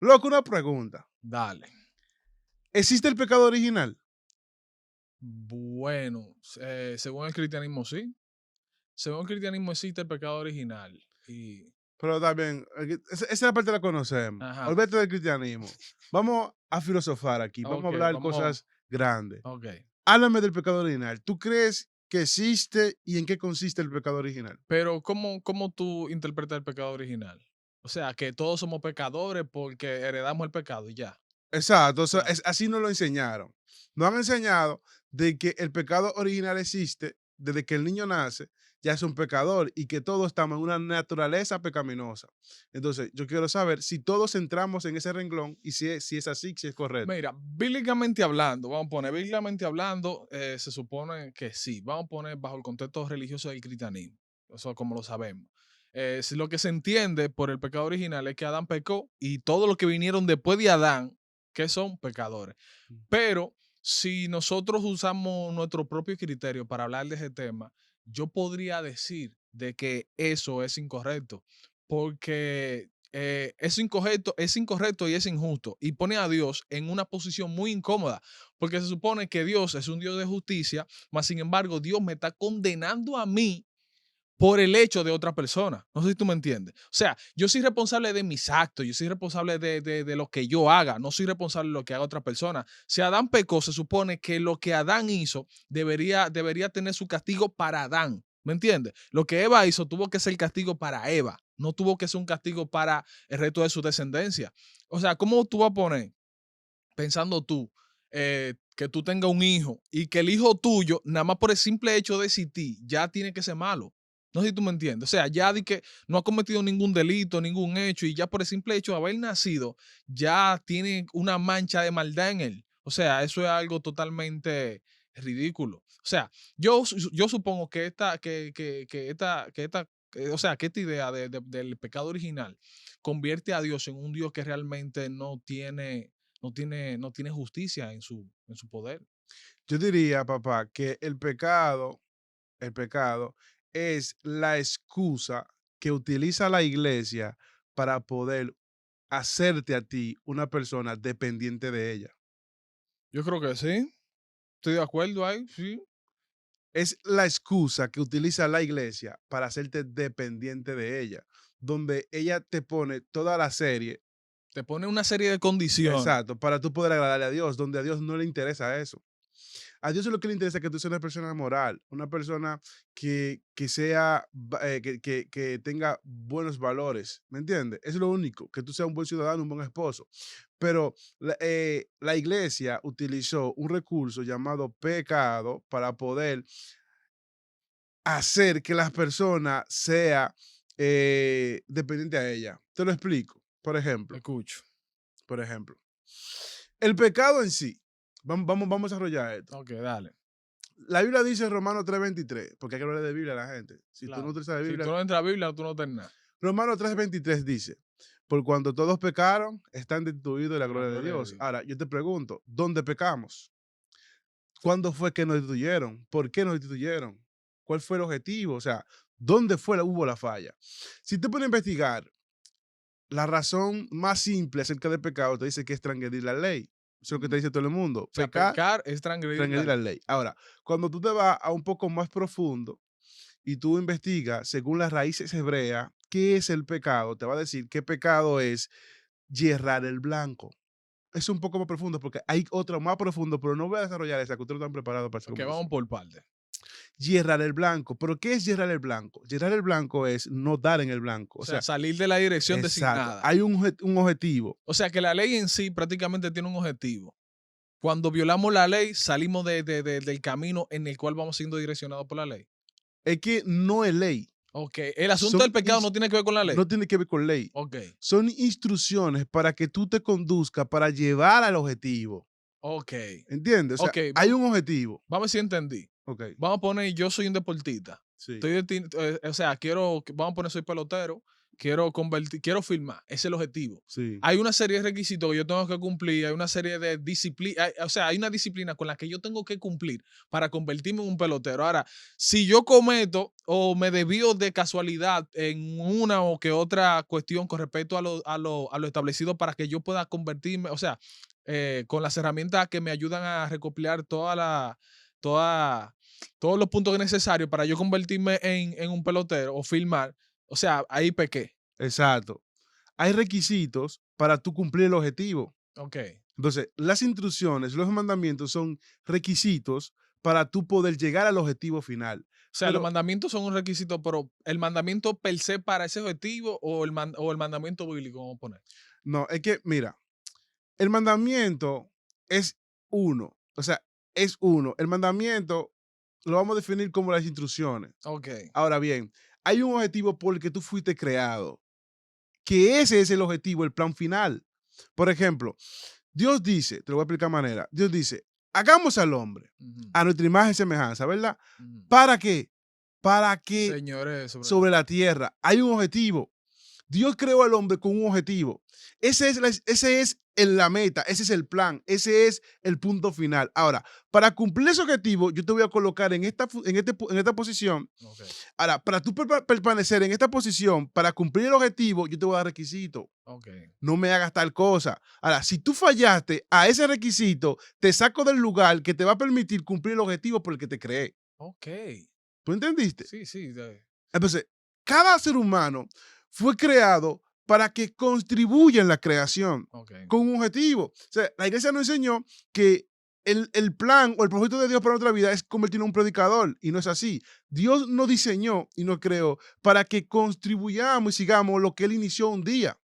Loco, una pregunta. Dale. ¿Existe el pecado original? Bueno, según el cristianismo sí. Según el cristianismo existe el pecado original. Y, Pero también, esa parte la conocemos. ajá, Olvídate del cristianismo. Vamos a filosofar aquí. Vamos a ok, hablar vamos, cosas grandes. ok. Háblame del pecado original. ¿Tú crees que existe y en qué consiste el pecado original? Pero ¿cómo tú interpretas el pecado original? O sea, que todos somos pecadores porque heredamos el pecado y ya. Exacto, O sea, así nos lo enseñaron. Nos han enseñado de que el pecado original existe desde que el niño nace, ya es un pecador y que todos estamos en una naturaleza pecaminosa. Entonces, yo quiero saber si todos entramos en ese renglón y si es así, si es correcto. mira, bíblicamente hablando, vamos a poner, bíblicamente hablando, se supone que sí. Vamos a poner bajo el contexto religioso del cristianismo. Eso como lo sabemos. Si lo que se entiende por el pecado original es que Adán pecó y todos los que vinieron después de Adán, que son pecadores. Pero si nosotros usamos nuestro propio criterio para hablar de ese tema, yo podría decir de que eso es incorrecto, porque es incorrecto y es injusto y pone a Dios en una posición muy incómoda, porque se supone que Dios es un Dios de justicia, mas sin embargo Dios me está condenando a mí por el hecho de otra persona. No sé si tú me entiendes. O sea, yo soy responsable de mis actos, yo soy responsable de lo que yo haga, no soy responsable de lo que haga otra persona. Si Adán pecó, se supone que lo que Adán hizo debería tener su castigo para Adán. ¿Me entiendes? Lo que Eva hizo tuvo que ser castigo para Eva, no tuvo que ser un castigo para el resto de su descendencia. O sea, ¿cómo tú vas a poner, pensando tú, que tú tengas un hijo y que el hijo tuyo, nada más por el simple hecho de existir, ya tiene que ser malo? No sé si tú me entiendes. O sea, ya de que no ha cometido ningún delito, ningún hecho, y ya por el simple hecho de haber nacido, ya tiene una mancha de maldad en él. O sea, eso es algo totalmente ridículo. O sea, yo supongo que o sea, que esta idea del pecado original convierte a Dios en un Dios que realmente no tiene justicia en su poder. Yo diría, papá, que el pecado es la excusa que utiliza la iglesia para poder hacerte a ti una persona dependiente de ella. Yo creo que sí, estoy de acuerdo ahí, sí. Es la excusa que utiliza la iglesia para hacerte dependiente de ella, donde ella te pone toda la serie, Te pone una serie de condiciones. exacto, para tú poder agradarle a Dios, donde a Dios no le interesa eso. A Dios lo que le interesa es que tú seas una persona moral, una persona que sea, que tenga buenos valores, ¿me entiendes? Eso es lo único, que tú seas un buen ciudadano, un buen esposo. Pero la iglesia utilizó un recurso llamado pecado para poder hacer que la persona sea dependiente a ella. Te lo explico. Escucho. Por ejemplo, el pecado en sí. Vamos a desarrollar esto. Ok, dale. La Biblia dice en Romanos 3:23, porque hay que hablar de Biblia a la gente. Si tú no Claro. utilizas la Si tú Biblia, no entras a la Biblia, tú no tienes nada. Romanos 3:23 dice, por cuanto todos pecaron, están destituidos de la De la gloria de gloria de Dios. Dios. Ahora, yo te pregunto, ¿dónde pecamos? ¿Cuándo fue que nos destituyeron? ¿Por qué nos destituyeron? ¿Cuál fue el objetivo? O sea, ¿dónde hubo la falla? Si te pones a investigar, la razón más simple acerca del pecado te dice que es transgredir la ley. Eso es lo que te Ujú. dice todo el mundo. O sea, Pecar, pecar es transgredir la transgredir la ley. ley. Ahora, cuando tú te vas a un poco más profundo y tú investigas según las raíces hebreas, ¿qué es el pecado? Te va a decir que pecado es yerrar el blanco. Es un poco más profundo porque hay otro más profundo, pero no voy a desarrollar esa, que ustedes no están preparados para esa Ok, vamos conversación. por partes. Yerrar el blanco. ¿Pero qué es yerrar el blanco? Yerrar el blanco es no dar en el blanco. O O sea, sea, salir de la dirección exacto. designada. Hay un objetivo. O sea, que la ley en sí prácticamente tiene un objetivo. Cuando violamos la ley, salimos del camino en el cual vamos siendo direccionados por la ley. Es que no es ley. Ok, el asunto Son del pecado no tiene que ver con la ley. no tiene que ver con ley. Ok, Son instrucciones para que tú te conduzcas para llevar al objetivo. ok, ¿Entiendes? O sea, ok. hay un objetivo. Vamos a ver si entendí. Ok, Vamos a poner, yo soy un deportista. sí. O sea, vamos a poner, soy pelotero. quiero filmar, ese es el objetivo. Sí. Hay una serie de requisitos que yo tengo que cumplir, hay una serie de disciplinas, o sea, hay una disciplina con la que yo tengo que cumplir para convertirme en un pelotero. Ahora, si yo cometo o me desvío de casualidad en una o que otra cuestión con respecto a lo establecido para que yo pueda convertirme, o sea, con las herramientas que me ayudan a recopilar toda, todos los puntos necesarios para yo convertirme en un pelotero o filmar, o sea, ahí pequé. Exacto. Hay requisitos para tú cumplir el objetivo. Ok. Entonces, las instrucciones, los mandamientos son requisitos para tú poder llegar al objetivo final. O sea, los Pero mandamientos son un requisito, pero el mandamiento per se para ese objetivo o el mandamiento bíblico, vamos a poner. no, es que, mira, el mandamiento es uno. O sea, es uno. El mandamiento lo vamos a definir como las instrucciones. Ok. Ahora bien, hay un objetivo por el que tú fuiste creado, que ese es el objetivo, el plan final. Por ejemplo, Dios dice, te lo voy a explicar de manera, Dios dice, hagamos al hombre Ujú, a nuestra imagen y semejanza, ¿verdad? ujú. ¿Para qué? Para que Señores, sobre la sobre la tierra hay un objetivo. Dios creó al hombre con un objetivo. Ese es la meta, ese es el plan, ese es el punto final. Ahora, para cumplir ese objetivo, yo te voy a colocar en esta posición. Ok, Ahora, para tú permanecer en esta posición, para cumplir el objetivo, yo te voy a dar requisitos. ok, No me hagas tal cosa. Ahora, si tú fallaste a ese requisito, te saco del lugar que te va a permitir cumplir el objetivo por el que te creé. ok. ¿Tú entendiste? Sí, sí. Entonces, cada ser humano fue creado para que contribuya en la creación Ok. con un objetivo. O sea, la iglesia nos enseñó que el plan o el propósito de Dios para nuestra vida es convertirnos en un predicador y no es así. Dios nos diseñó y nos creó para que contribuyamos y sigamos lo que Él inició un día,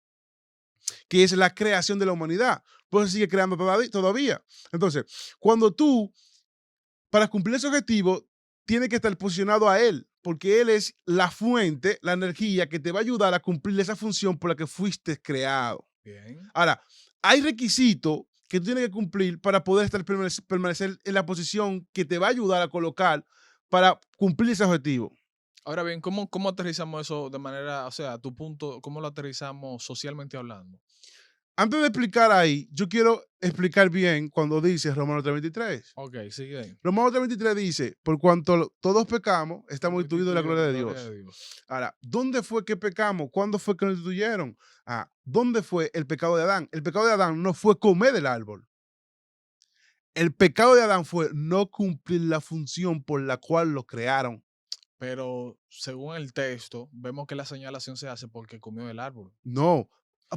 que es la creación de la humanidad. Pues sigue creando todavía. Entonces, cuando tú, para cumplir ese objetivo, tienes que estar posicionado a Él, porque Él es la fuente, la energía que te va a ayudar a cumplir esa función por la que fuiste creado. Bien. Ahora, hay requisitos que tú tienes que cumplir para poder permanecer en la posición que te va a ayudar a colocar para cumplir ese objetivo. Ahora bien, ¿cómo aterrizamos eso de manera, o sea, tu punto, cómo lo aterrizamos socialmente hablando? Antes de explicar ahí, yo quiero explicar bien cuando dice Romanos 3:23. Ok, sigue ahí. Romanos 3:23 dice, por cuanto todos pecamos, estamos instituidos de la gloria de Gloria Dios. a Dios. Ahora, ¿dónde fue que pecamos? ¿Cuándo fue que nos instituyeron? ¿Dónde fue el pecado de Adán? El pecado de Adán no fue comer del árbol. El pecado de Adán fue no cumplir la función por la cual lo crearon. Pero según el texto, vemos que la señalación se hace porque comió del árbol. No,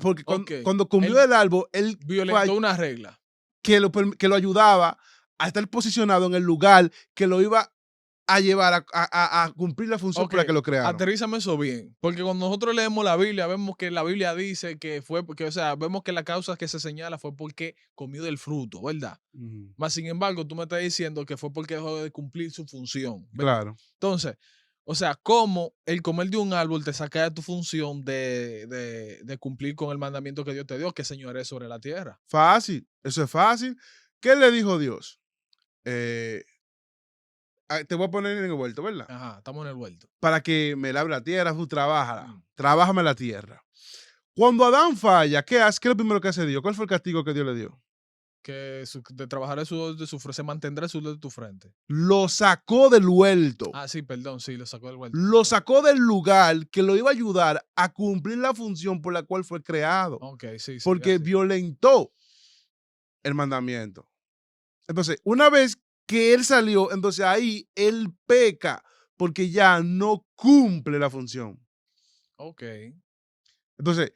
porque Ok, cuando comió él del árbol, él violentó una regla. que lo ayudaba a estar posicionado en el lugar que lo iba a llevar a cumplir la función Ok, por la que lo crearon. aterrízame eso bien, porque cuando nosotros leemos la Biblia, vemos que la Biblia dice que fue porque, o sea, vemos que la causa que se señala fue porque comió del fruto, ¿verdad? Ujú. Más sin embargo, tú me estás diciendo que fue porque dejó de cumplir su función, ¿verdad? Claro. Entonces, o sea, ¿cómo el comer de un árbol te saca de tu función de cumplir con el mandamiento que Dios te dio, que señores sobre la tierra? Fácil, eso es fácil. ¿Qué le dijo Dios? Eh, te voy a poner en el vuelto, ¿verdad? Ajá, estamos en el vuelto. Para que me labre la tierra, tú trabájala. Mm. Trabájame la tierra. Cuando Adán falla, ¿qué hace? ¿Qué es lo primero que hace Dios? ¿Cuál fue el castigo que Dios le dio? Que de trabajar el sudor de su frente, se mantendrá el sudor de tu frente. Lo sacó del huerto. Ah, sí, perdón, sí, lo sacó del vuelto. Lo sacó del lugar que lo iba a ayudar a cumplir la función por la cual fue creado. Ok, sí, sí, Porque así. violentó el mandamiento. Entonces, una vez que él salió, entonces ahí él peca porque ya no cumple la función. Ok, Entonces,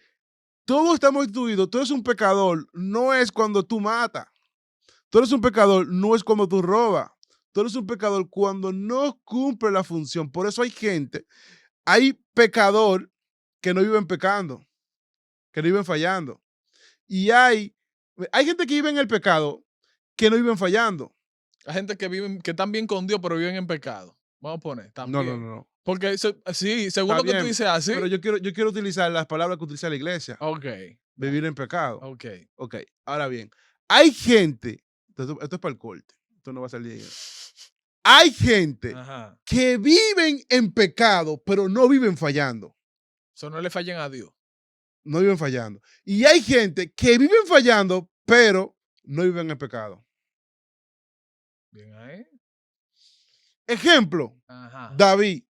todos estamos instituidos, tú eres un pecador, no es cuando tú matas. Tú eres un pecador, no es cuando tú robas. Tú eres un pecador cuando no cumple la función. Por eso hay pecador que no viven pecando, que no viven fallando. Y hay gente que vive en el pecado que no viven fallando. hay gente que vive, que están bien con Dios, pero viven en pecado. Vamos a poner, No, no, también. no, no. Porque sí, según Está lo que tú bien, dices así. pero yo quiero utilizar las palabras que utiliza la iglesia. Ok, Vivir en pecado. ok. Ok, ahora bien, hay gente, esto es para el corte, esto no va a salir ahí. Hay gente Ajá. que viven en pecado, pero no viven fallando. O Eso no le fallen a Dios. No viven fallando. Y hay gente que viven fallando, pero no viven en el pecado. Bien ahí. Ejemplo, Ajá. David.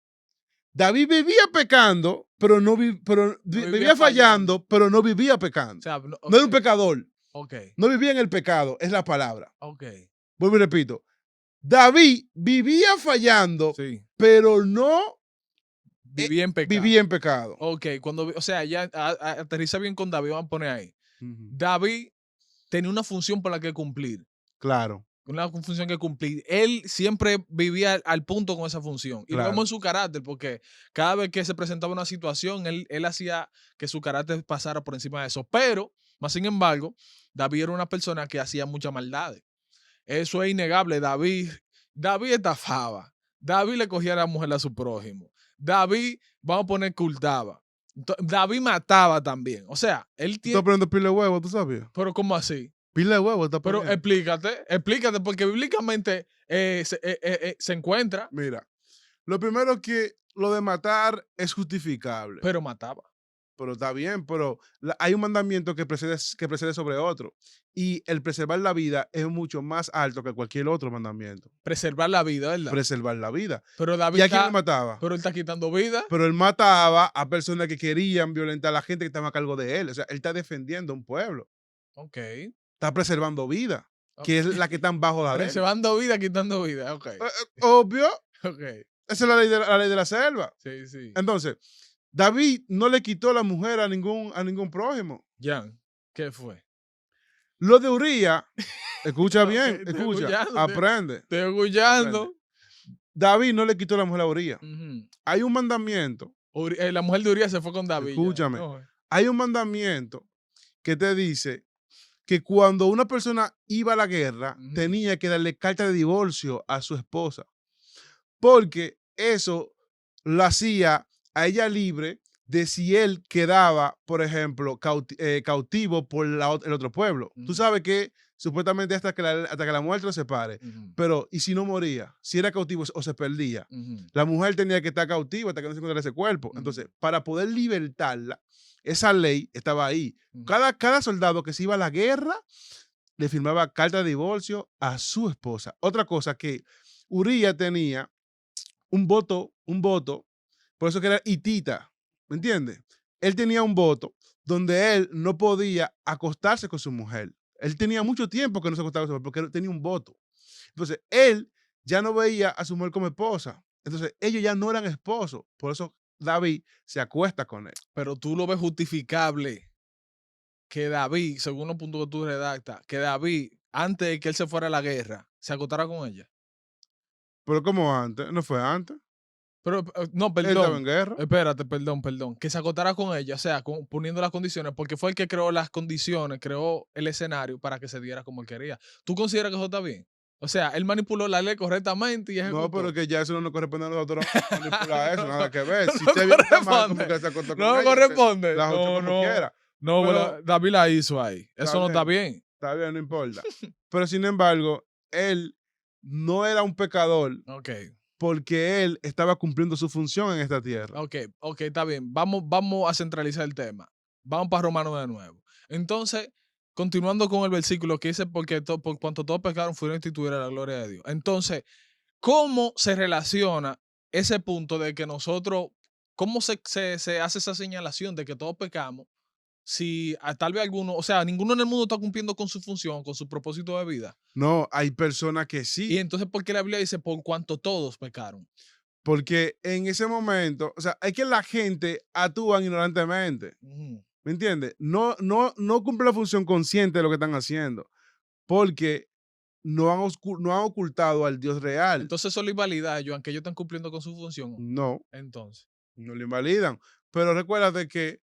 David vivía pecando, pero vivía vivía fallando, pero no vivía O pecando. sea, no, No era un pecador. ok, No vivía en el pecado, es la palabra. ok. Vuelvo y repito. David vivía fallando, Sí. pero no Vivía en pecado. vivía en pecado. Ok, o sea, ya aterriza bien con David, vamos a poner ahí. Ujú. David tenía una función por la que cumplir. Claro, Una función que cumplir. Él siempre vivía al punto con esa función. Y lo claro. vemos en su carácter, porque cada vez que se presentaba una situación, él hacía que su carácter pasara por encima de eso. Pero, más sin embargo, David era una persona que hacía muchas maldades. Eso es innegable. David estafaba. David le cogía a la mujer a su prójimo. David, vamos a poner, cultaba. David mataba también. O sea, él Tú estás tiene. poniendo pila de huevo, ¿tú sabías? Pero, ¿cómo así? Pila de huevo está Pero poniendo. explícate, porque bíblicamente se encuentra, Mira, lo primero que lo de matar es justificable. pero mataba. Pero está bien, pero hay un mandamiento que precede sobre otro. Y el preservar la vida es mucho más alto que cualquier otro mandamiento. Preservar la vida, ¿verdad? Preservar la vida. Pero David ¿Y a quién él está, mataba? pero él está quitando vida. Pero él mataba a personas que querían violentar a la gente que estaba a cargo de él. O sea, él está defendiendo a un pueblo. Ok. Está preservando vida, Ok. que es la que están bajo la de él. Preservando vida, quitando vida. Ok. Obvio, Ok. esa es la ley de la selva. Sí, sí. Entonces, David no le quitó la mujer a ningún prójimo. Jan, ¿qué fue? Lo de Uría, escucha Ok, bien, estoy escucha, escuchando, aprende. estoy aprende. escuchando. David no le quitó la mujer a Uría. Ujú. Hay un mandamiento, La mujer de Urias se fue con David. Ya. escúchame, No, hay un mandamiento que te dice que cuando una persona iba a la guerra, ujú. tenía que darle carta de divorcio a su esposa, porque eso lo hacía a ella libre de si él quedaba, por ejemplo, cautivo por el otro pueblo. Tú Ujú. sabes que supuestamente hasta que la muerte lo separe, Ujú. pero ¿y si no moría? Si era cautivo o se perdía. Ujú. La mujer tenía que estar cautiva hasta que no se encontrara ese cuerpo. Ujú. Entonces, para poder libertarla, esa ley estaba ahí. Ujú. Cada soldado que se iba a la guerra le firmaba carta de divorcio a su esposa. Otra cosa que Uría tenía un voto, por eso que era hitita, ¿me entiendes? Él tenía un voto donde él no podía acostarse con su mujer. Él tenía mucho tiempo que no se acostaba con su mujer porque él tenía un voto. Entonces, él ya no veía a su mujer como esposa. Entonces, ellos ya no eran esposos. Por eso David se acuesta con él. Pero tú lo ves justificable que David, según los puntos que tú redactas, que David, antes de que él se fuera a la guerra, se acostara con ella. Pero como antes, no fue antes. Pero, no, Él estaba perdón. en guerra. Espérate, perdón. Que se acostara con ella, o sea, poniendo las condiciones, porque fue el que creó las condiciones, creó el escenario para que se diera como él quería. ¿Tú consideras que eso está bien? O sea, él manipuló la ley correctamente y No, pero ejecutó. que ya eso no nos corresponde a nosotros manipular eso, No, nada que ver. Si no usted viene tan mal como corresponde. que se acostó con No me ella, corresponde. la ocho No, como no. quiera. No, Pero David la hizo ahí. está Eso no está bien, bien. está bien, no importa. Pero sin embargo, él no era un pecador Ok. porque él estaba cumpliendo su función en esta tierra. Ok, está bien. Vamos a centralizar el tema. Vamos para Romanos de nuevo. Entonces, continuando con el versículo que dice, porque por cuanto todos pecaron, fueron instituidos a la gloria de Dios. Entonces, ¿cómo se relaciona ese punto de que nosotros, cómo se hace esa señalación de que todos pecamos? Si tal vez alguno, o sea, ninguno en el mundo está cumpliendo con su función, con su propósito de vida. No, hay personas que Y sí, entonces, ¿por qué la Biblia dice, por cuanto todos pecaron? porque en ese momento, o sea, es que la gente actúa ignorantemente, Ujú. ¿me entiendes? No cumple la función consciente de lo que están haciendo, porque no han ocultado al Dios real. Entonces eso lo invalida, Joan, que ellos están cumpliendo con su función. No, Entonces, no lo invalidan. Pero recuérdate que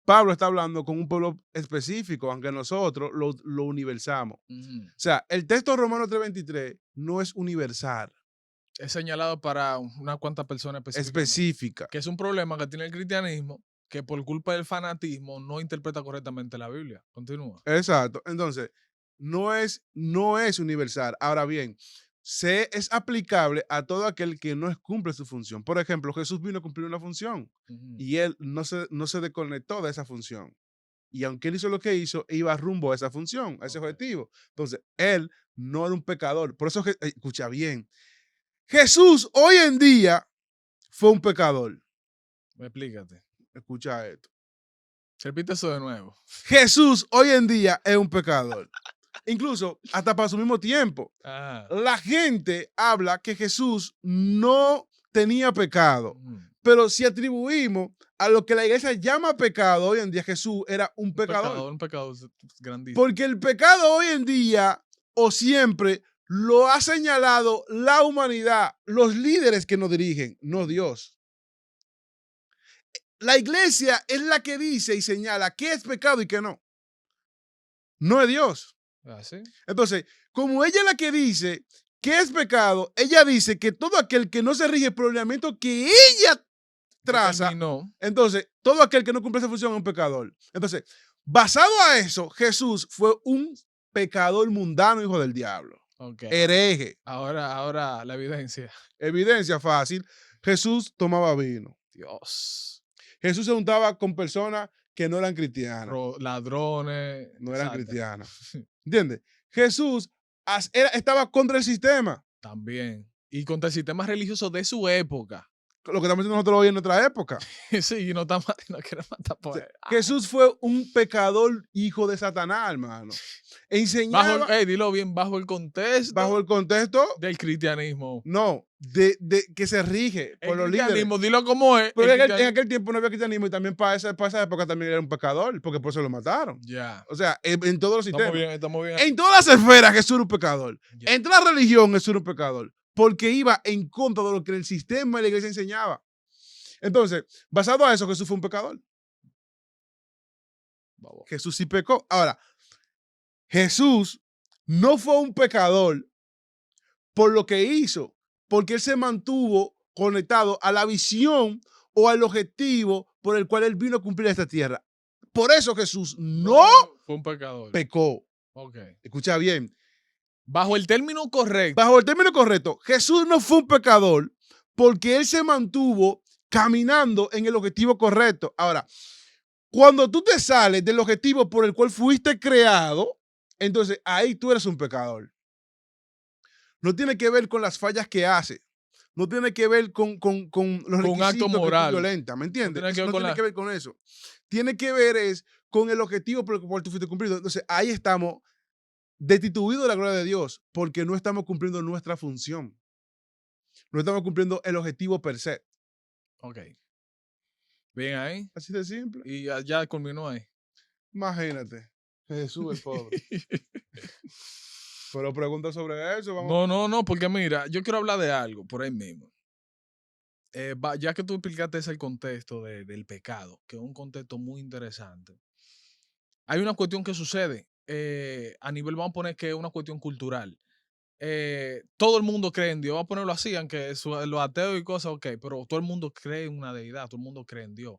Pablo está hablando con un pueblo específico, aunque nosotros lo universamos. ujú, O sea, el texto romano 3:23 no es universal, es señalado para unas cuantas personas específicamente. específica. Que es un problema que tiene el cristianismo, que por culpa del fanatismo no interpreta correctamente la Biblia. Continúa. Exacto. Entonces, no es universal. Ahora bien, es aplicable a todo aquel que no cumple su función. Por ejemplo, Jesús vino a cumplir una función Ujú. y él no se desconectó de esa función. Y aunque él hizo lo que hizo, iba rumbo a esa función, a ese Ok. objetivo. Entonces, él no era un pecador. Por eso, escucha bien, Jesús hoy en día fue un pecador. Explícate. Escucha esto. Repite eso de nuevo. Jesús hoy en día es un pecador. Incluso hasta para su mismo tiempo. Ajá. La gente habla que Jesús no tenía pecado, Ujú. pero si atribuimos a lo que la iglesia llama pecado hoy en día, Jesús era un pecador. Un pecado grandísimo. Porque el pecado hoy en día o siempre lo ha señalado la humanidad, los líderes que nos dirigen, no Dios. La iglesia es la que dice y señala qué es pecado y qué no. No es Dios. ¿Así? Entonces, como ella es la que dice qué es pecado, ella dice que todo aquel que no se rige por el lineamiento que ella traza, No. entonces todo aquel que no cumple esa función es un pecador. Entonces, basado a eso, Jesús fue un pecador mundano, hijo del diablo. Ok. Hereje. Ahora la evidencia. Evidencia fácil. Jesús tomaba vino. Dios. Jesús se juntaba con personas que no eran cristianas. Ladrones. No eran Exacto. cristianas. ¿Entiendes? Jesús estaba contra el sistema. También. Y contra el sistema religioso de su época. Lo que estamos haciendo nosotros hoy en nuestra época. Sí, no quiere matar por él. Jesús fue un pecador hijo de Satanás, hermano. Enseñaba Dilo bien, bajo el contexto bajo el contexto, del cristianismo. no, de que se rige por El los líderes. cristianismo, dilo como es. Pero en aquel tiempo no había cristianismo y también para esa época también era un pecador, porque por eso lo mataron. Ya. O sea, en todos los sistemas. Estamos bien. En todas las esferas Jesús era un pecador. Ya. En toda la religión Jesús era un pecador, porque iba en contra de lo que el sistema y la iglesia enseñaba. Entonces, basado a eso, Jesús fue un pecador. Vamos. Jesús sí pecó. Ahora, Jesús no fue un pecador por lo que hizo, porque él se mantuvo conectado a la visión o al objetivo por el cual él vino a cumplir esta tierra. Por eso Jesús no Fue un pecador. pecó. Ok. Escucha bien. Bajo el término correcto. Bajo el término correcto, Jesús no fue un pecador porque él se mantuvo caminando en el objetivo correcto. Ahora, cuando tú te sales del objetivo por el cual fuiste creado, entonces ahí tú eres un pecador. No tiene que ver con las fallas que hace. No tiene que ver con los Con acto requisitos que tú moral. violentas, ¿me entiendes? No tiene que ver No con tiene que ver con eso. Tiene que ver es con el objetivo por el cual tú fuiste cumplido. Entonces ahí estamos destituidos de la gloria de Dios porque no estamos cumpliendo nuestra función. No estamos cumpliendo el objetivo per se. Ok. Bien ahí. Así de simple. Y ya culminó ahí. Imagínate. Jesús el pobre. Pero pregunta sobre eso. Vamos. No, porque mira, yo quiero hablar de algo por ahí mismo. Ya que tú explicaste ese contexto del pecado, que es un contexto muy interesante, hay una cuestión que sucede a nivel, vamos a poner que es una cuestión cultural. Todo el mundo cree en Dios, vamos a ponerlo así, aunque los ateos y cosas, ok, pero todo el mundo cree en una deidad, todo el mundo cree en Dios.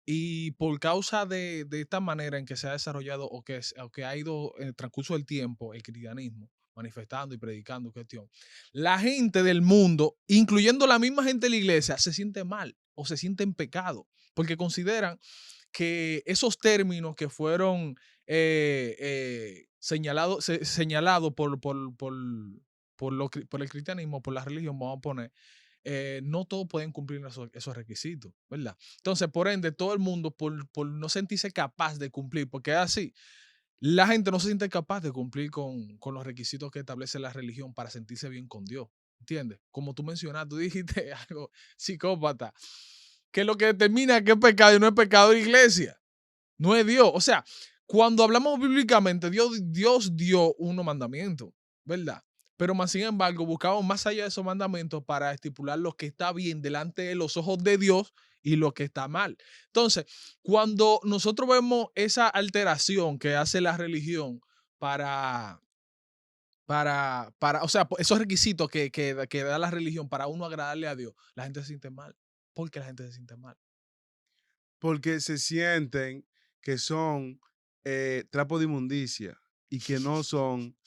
Y por causa de esta manera en que se ha desarrollado o que ha ido en el transcurso del tiempo el cristianismo, manifestando y predicando cuestión, la gente del mundo, incluyendo la misma gente de la iglesia, se siente mal o se siente en pecado, porque consideran que esos términos que fueron señalados por el cristianismo, por la religión, vamos a poner, no todos pueden cumplir esos requisitos, ¿verdad? Entonces, por ende, todo el mundo, por no sentirse capaz de cumplir, porque es así, la gente no se siente capaz de cumplir con los requisitos que establece la religión para sentirse bien con Dios, ¿entiendes? Como tú mencionaste, tú dijiste algo psicópata, que lo que determina qué es pecado y no es pecado es la iglesia, no es Dios. O sea, cuando hablamos bíblicamente, Dios dio unos mandamientos, ¿verdad? Pero más sin embargo, buscamos más allá de esos mandamientos para estipular lo que está bien delante de los ojos de Dios y lo que está mal. Entonces, cuando nosotros vemos esa alteración que hace la religión para o sea, esos requisitos que da la religión para uno agradarle a Dios, la gente se siente mal. ¿Por qué la gente se siente mal? Porque se sienten que son trapos de inmundicia y que no son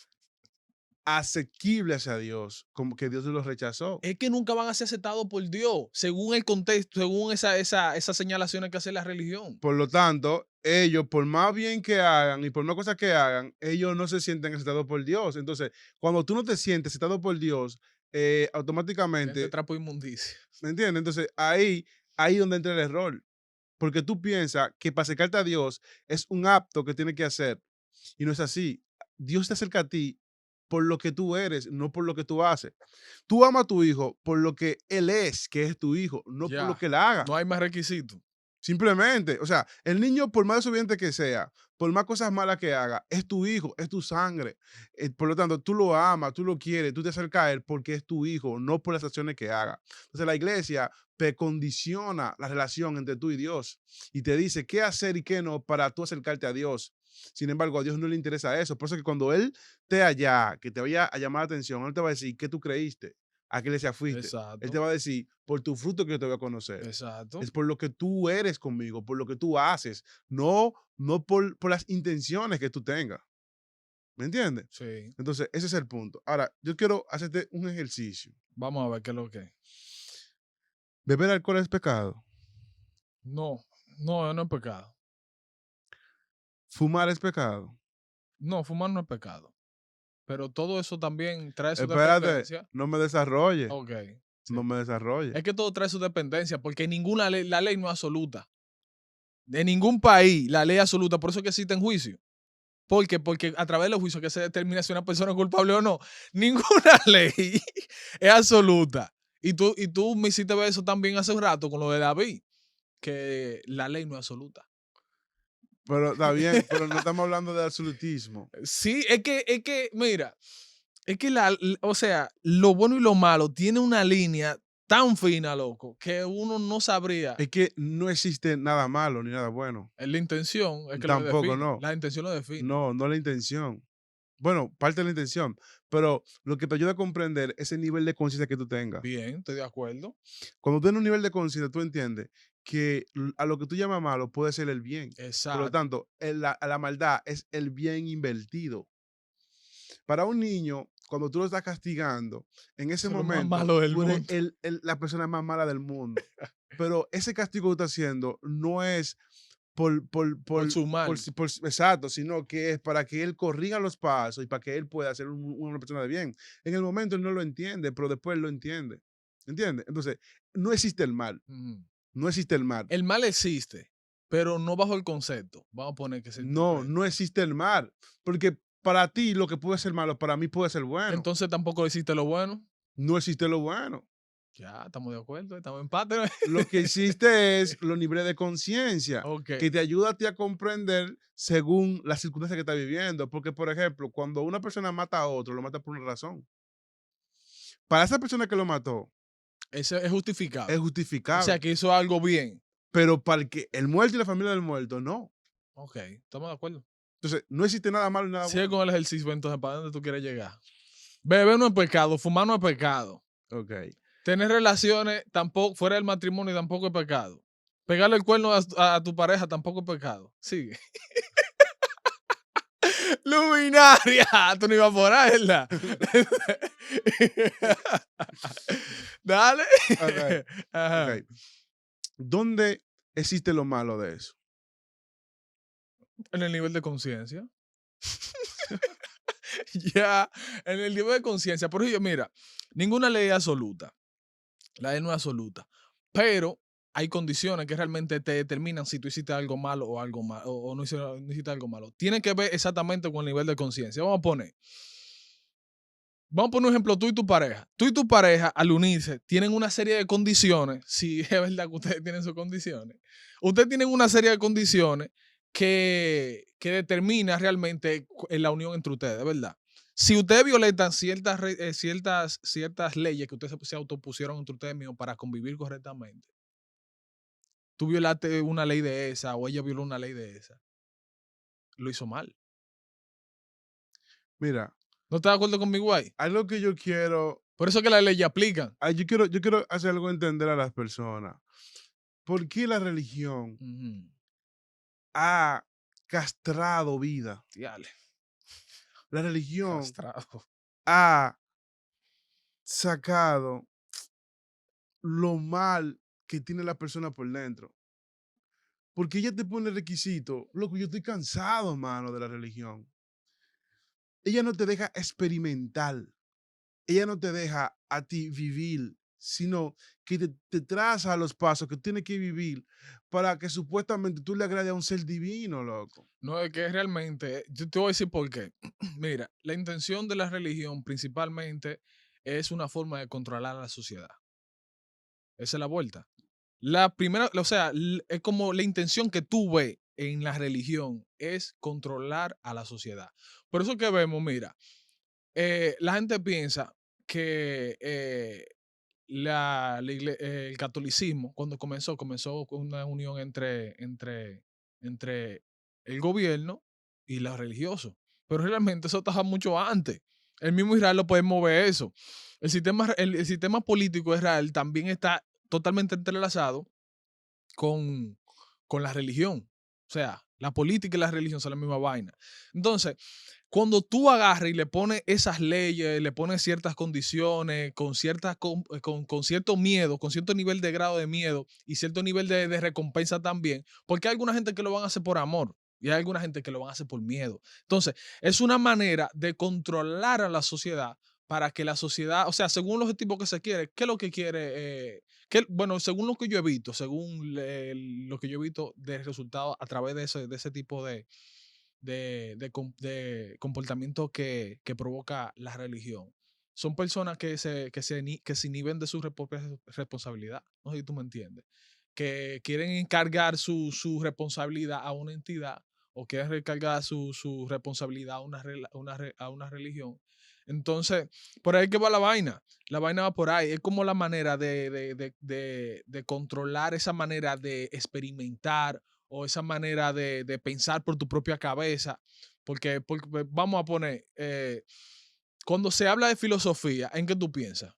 asequible hacia Dios, como que Dios los rechazó. Es que nunca van a ser aceptados por Dios, según el contexto, según esas señalaciones que hace la religión. Por lo tanto, ellos, por más bien que hagan y por más cosas que hagan, ellos no se sienten aceptados por Dios. Entonces, cuando tú no te sientes aceptado por Dios, Gente automáticamente, trapo de inmundicia. ¿me entiendes? Entonces, ahí donde entra el error. Porque tú piensas que para acercarte a Dios es un acto que tienes que hacer. Y no es así. Dios te acerca a ti por lo que tú eres, no por lo que tú haces. Tú amas a tu hijo por lo que él es, que es tu hijo, no por lo Ya, que él haga. no hay más requisitos. Simplemente, o sea, el niño, por más desobediente que sea, por más cosas malas que haga, es tu hijo, es tu sangre. Por lo tanto, tú lo amas, tú lo quieres, tú te acercas a él porque es tu hijo, no por las acciones que haga. Entonces, la iglesia condiciona la relación entre tú y Dios y te dice qué hacer y qué no para tú acercarte a Dios. Sin embargo, a Dios no le interesa eso. Por eso que cuando Él te allá, que te vaya a llamar la atención, Él te va a decir qué tú creíste, a qué iglesia fuiste. Él te Exacto, va a decir, por tu fruto que yo te voy a conocer. exacto. Es por lo que tú eres conmigo, por lo que tú haces, no por las intenciones que tú tengas. ¿Me entiendes? Sí. Entonces, ese es el punto. Ahora, yo quiero hacerte un ejercicio. Vamos a ver qué es lo que es. ¿Beber alcohol es pecado? No, no, no es pecado. ¿Fumar es pecado? No, fumar no es pecado. Pero todo eso también trae su Espérate, dependencia. no me desarrolle, Ok, no sí. me desarrolle. Es que todo trae su dependencia, porque ninguna ley, la ley no es absoluta. De ningún país la ley es absoluta, por eso es que existen juicios. ¿Por qué? Porque a través de los juicios que se determina si una persona es culpable o no. Ninguna ley es absoluta. Y tú me hiciste ver eso también hace un rato con lo de David, que la ley no es absoluta. Pero está bien, pero no estamos hablando de absolutismo. Sí, mira, es que o sea, lo bueno y lo malo tiene una línea tan fina, loco, que uno no sabría. Es que no existe nada malo ni nada bueno. Es la intención, es que lo Tampoco, define. no. La intención lo define. No la intención. Bueno, parte de la intención, pero lo que te ayuda a comprender ese nivel de conciencia que tú tengas. Bien, estoy de acuerdo. Cuando tú tienes un nivel de conciencia, tú entiendes que a lo que tú llamas malo puede ser el bien. Por lo Exacto. tanto, la maldad es el bien invertido. Para un niño, cuando tú lo estás castigando, en ese Eso es lo más momento, malo del tú eres mundo. la persona más mala del mundo. Pero ese castigo que tú estás haciendo no es Por su mal. exacto, sino que es para que él corrija los pasos y para que él pueda ser una persona de bien. En el momento él no lo entiende, pero después lo entiende. ¿Entiendes? Entonces, no existe el mal, Ujú. no existe el mal. El mal existe, pero no bajo el concepto. Vamos a poner que se No, interprete. no existe el mal, porque para ti lo que puede ser malo, para mí puede ser bueno. Entonces tampoco existe lo bueno. No existe lo bueno. Ya, estamos de acuerdo, estamos en empate. Lo que existe es los niveles de conciencia Ok. que te ayuda a ti a comprender según las circunstancias que estás viviendo. Porque, por ejemplo, cuando una persona mata a otro, lo mata por una razón. Para esa persona que lo mató, Eso es es justificado. O sea justificable. que hizo algo bien. Pero para el muerto y la familia del muerto, no. Ok, estamos de acuerdo. Entonces, no existe nada malo y nada Sigue bueno. con el ejercicio, entonces, ¿para dónde tú quieres llegar? Beber no es pecado, fumar no es pecado. Ok. Tener relaciones tampoco, fuera del matrimonio tampoco es pecado. Pegarle el cuerno a tu pareja tampoco es pecado. Sigue. Luminaria. Tú no ibas por ahí, ¿verdad? Dale. Ok. Ajá. Ok. ¿Dónde existe lo malo de eso? En el nivel de conciencia. Ya, en el nivel de conciencia. Por ejemplo, mira, ninguna ley es absoluta. La ley no es absoluta. Pero hay condiciones que realmente te determinan si tú hiciste algo malo o algo malo o no hiciste algo malo. Tiene que ver exactamente con el nivel de conciencia. Vamos a poner un ejemplo, tú y tu pareja. Tú y tu pareja, al unirse, tienen una serie de condiciones. Si es verdad que ustedes tienen sus condiciones. Ustedes tienen una serie de condiciones que determina realmente la unión entre ustedes, ¿verdad? Si ustedes violentan ciertas leyes que ustedes se autopusieron entre ustedes mismos para convivir correctamente, tú violaste una ley de esa o ella violó una ley de esa, lo hizo mal. Mira, ¿No estás de acuerdo conmigo ahí? algo que yo quiero, Por eso que las leyes aplican. yo quiero hacer algo entender a las personas. ¿Por qué la religión Ujú. ha castrado vida? Diale, La religión castrado. ha sacado lo mal que tiene la persona por dentro. Porque ella te pone requisito, loco, yo estoy cansado, mano, de la religión. Ella no te deja experimentar, ella no te deja a ti vivir, sino que te traza a los pasos que tienes que vivir para que supuestamente tú le agrade a un ser divino, loco. No es que realmente, yo te voy a decir por qué. Mira, la intención de la religión principalmente es una forma de controlar a la sociedad. Esa es la vuelta. La primera, o sea, es como la intención que tú ves en la religión es controlar a la sociedad. Por eso que vemos, mira, la gente piensa que el catolicismo, cuando comenzó con una unión entre el gobierno y los religiosos. Pero realmente eso estaba mucho antes. El mismo Israel lo podemos ver eso. El sistema político de Israel también está totalmente entrelazado con, con la religión. O sea, la política y la religión son la misma vaina. Entonces, cuando tú agarras y le pones esas leyes, le pones ciertas condiciones, con cierto miedo, con cierto nivel de grado de miedo y cierto nivel de recompensa también, porque hay alguna gente que lo van a hacer por amor y hay alguna gente que lo van a hacer por miedo. Entonces, es una manera de controlar a la sociedad para que la sociedad, o sea, según los objetivos que se quiere, ¿qué es lo que quiere? Bueno, según lo que yo he visto, según lo que yo he visto de resultados a través de ese tipo de comportamiento que provoca la religión. Son personas que se inhiben de su propia responsabilidad. No sé si tú me entiendes. Que quieren encargar su responsabilidad a una entidad o quieren recargar su responsabilidad a una religión. Entonces, por ahí que va la vaina. La vaina va por ahí. Es como la manera de controlar esa manera de experimentar o esa manera de pensar por tu propia cabeza. Porque pues, vamos a poner, cuando se habla de filosofía, ¿en qué tú piensas?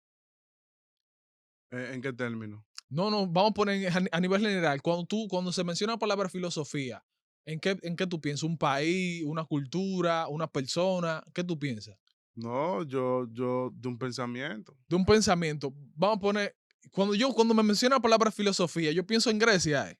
¿En qué término? No, no, vamos a poner a nivel general. Cuando se menciona la palabra filosofía, en qué tú piensas? ¿Un país, una cultura, una persona? ¿Qué tú piensas? No, yo de un pensamiento. De un pensamiento. Vamos a poner, cuando me menciona la palabra filosofía, yo pienso en Grecia.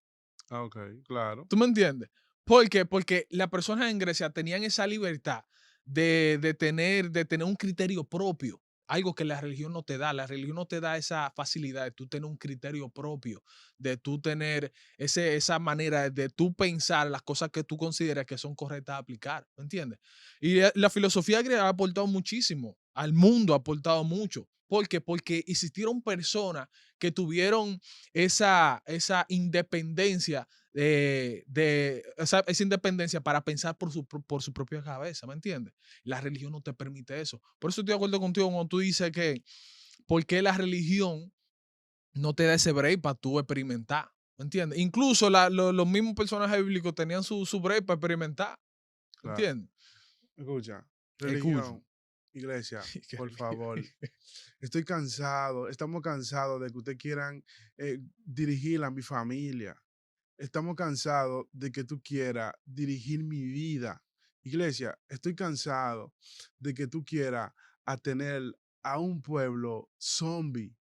Ah, ok, claro, ¿Tú me entiendes? ¿Por qué? Porque las personas en Grecia tenían esa libertad de tener un criterio propio, algo que la religión no te da. La religión no te da esa facilidad de tú tener un criterio propio, de tú tener esa manera de tú pensar las cosas que tú consideras que son correctas a aplicar, ¿me entiendes? Y la filosofía griega ha aportado muchísimo, al mundo ha aportado mucho. ¿Por qué? Porque existieron personas que tuvieron esa independencia esa independencia para pensar por su propia cabeza, ¿me entiendes? La religión no te permite eso. Por eso estoy de acuerdo contigo cuando tú dices que, ¿por qué la religión no te da ese break para tú experimentar? ¿Me entiendes? Incluso los mismos personajes bíblicos tenían su break para experimentar, ¿me claro. entiendes? Escucha, Escucho. religión, iglesia, Qué por favor. religión. Estoy cansado, estamos cansados de que ustedes quieran dirigir a mi familia. Estamos cansados de que tú quieras dirigir mi vida. Iglesia, estoy cansado de que tú quieras a tener a un pueblo zombie.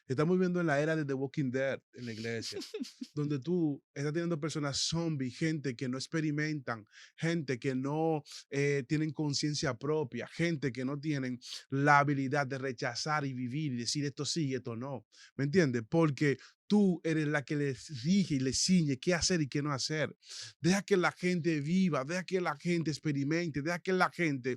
Estamos viviendo en la era de The Walking Dead en la iglesia, donde tú estás teniendo personas zombies, gente que no experimentan, gente que no tienen conciencia propia, gente que no tienen la habilidad de rechazar y vivir y decir esto sí y esto no. ¿Me entiendes? Porque tú eres la que les rige y les ciñe qué hacer y qué no hacer. Deja que la gente viva, deja que la gente experimente, deja que la gente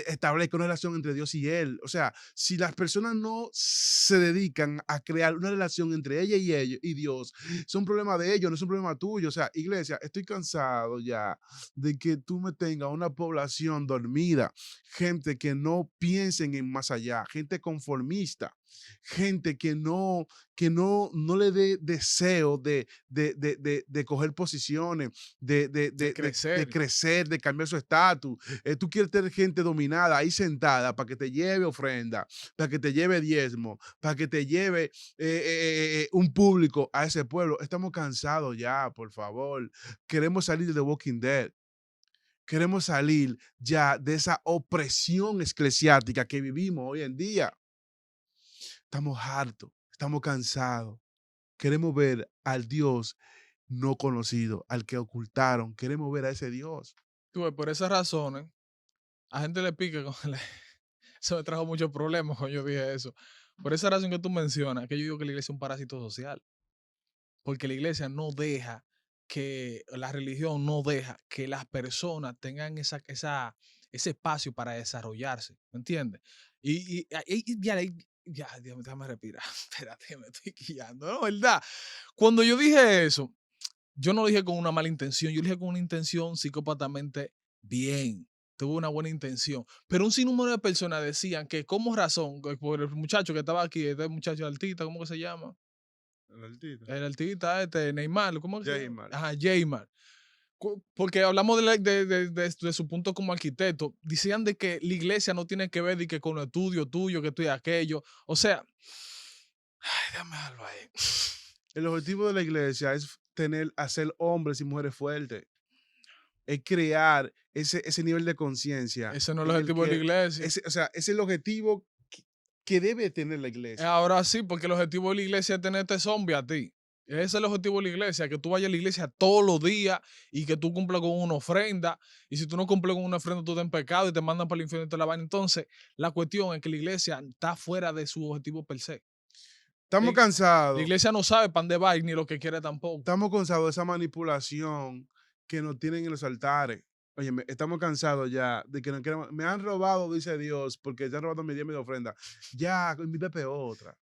establezca una relación entre Dios y Él. O sea, si las personas no se dedican a crear una relación entre ella y ellos y Dios, es un problema de ellos, no es un problema tuyo. O sea, iglesia, estoy cansado ya de que tú me tengas una población dormida, gente que no piensen en más allá, gente conformista, gente que no le dé deseo de coger posiciones, De de crecer. crecer, de cambiar su estatus. Tú quieres tener gente dominada ahí sentada para que te lleve ofrenda, para que te lleve diezmo, para que te lleve un público a ese pueblo. Estamos cansados ya, por favor. Queremos salir de The Walking Dead. Queremos salir ya de esa opresión eclesiástica que vivimos hoy en día. Estamos hartos, estamos cansados. Queremos ver al Dios no conocido, al que ocultaron. Queremos ver a ese Dios. Tú ves, por esas razones, a gente le pica con eso me trajo muchos problemas cuando yo dije eso. Por esa razón que tú mencionas, que yo digo que la iglesia es un parásito social, porque la iglesia no deja que, la religión no deja que las personas tengan ese espacio para desarrollarse, ¿me entiendes? Ya, Dios, déjame respirar, espérate, me estoy guiando, ¿no? ¿Verdad? Cuando yo dije eso, yo no lo dije con una mala intención, yo lo dije con una intención psicópatamente bien. Tuve una buena intención. Pero un sinnúmero de personas decían que, como razón, que por el muchacho que estaba aquí, este muchacho artista, ¿cómo que se llama? El altito. El artista este, Neymar, ¿cómo que se llama? Jaymar. Ajá, Jaymar. Porque hablamos de su punto como arquitecto. Decían de que la iglesia no tiene que ver de que con lo estudio tuyo, que tú y aquello. O sea, ay, déjame algo ahí. El objetivo de la iglesia es hacer hombres y mujeres fuertes. Es crear ese nivel de conciencia Ese no es el en el objetivo de la que, iglesia. o sea, es el objetivo que debe tener la iglesia. Ahora sí, porque el objetivo de la iglesia es tenerte zombie a ti. Ese es el objetivo de la iglesia, que tú vayas a la iglesia todos los días y que tú cumplas con una ofrenda. Y si tú no cumples con una ofrenda, tú estás en pecado y te mandan para el infierno y te la van. Entonces, la cuestión es que la iglesia está fuera de su objetivo per se. Estamos La cansados, iglesia no sabe para dónde va y ni lo que quiere tampoco. estamos cansados de esa manipulación que nos tienen en los altares. Oye, estamos cansados ya de que nos queremos, me han robado, dice Dios, porque te han robado mi diezmo y mi ofrenda. Ya, invítame otra.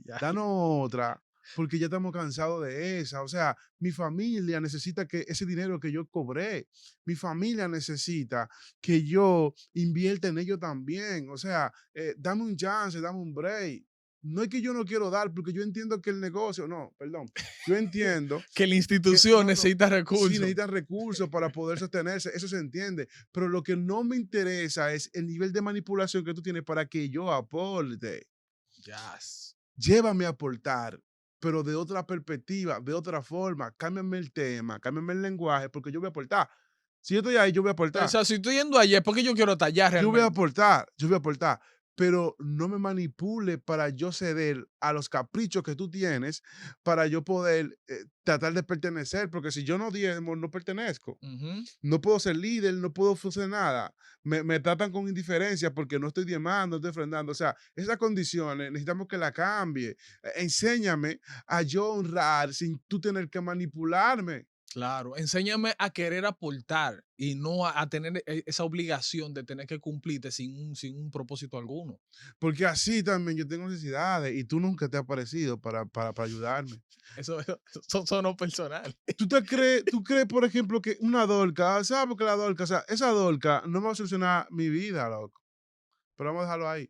Ya. Danos otra, porque ya estamos cansados de esa. O sea, mi familia necesita que ese dinero que yo cobré, mi familia necesita que yo invierta en ello también. O sea, dame un chance, dame un break. No es que yo no quiero dar, porque yo entiendo que el negocio, no, perdón, yo entiendo Que la que institución no, no, necesita sí recursos. necesitan recursos para poder sostenerse, eso se entiende, pero lo que no me interesa es el nivel de manipulación que tú tienes para que yo aporte. Yes. Llévame a aportar, pero de otra perspectiva, de otra forma. Cámbiame el tema, cámbiame el lenguaje, porque yo voy a aportar. Si yo estoy ahí, yo voy a O aportar. sea, si estoy yendo ayer, ¿por qué yo quiero tallar Yo voy a realmente? aportar, yo voy a aportar, pero no me manipule para yo ceder a los caprichos que tú tienes para yo poder tratar de pertenecer, porque si yo no diezmo, no pertenezco. Ujú. No puedo ser líder, no puedo hacer nada. Me tratan con indiferencia porque no estoy diezmando, no estoy ofrendando. O sea, esas condiciones necesitamos que la cambie. Enséñame a yo honrar sin tú tener que manipularme. Claro, enséñame a querer aportar y no a tener esa obligación de tener que cumplirte sin un propósito alguno. Porque así también yo tengo necesidades y tú nunca te has aparecido para ayudarme. Eso sonó personal. Tú crees, por ejemplo, que una dolca, ¿sabes? Porque la dolca, o sea, esa dolca no me va a solucionar mi vida, loco. Pero vamos a dejarlo ahí.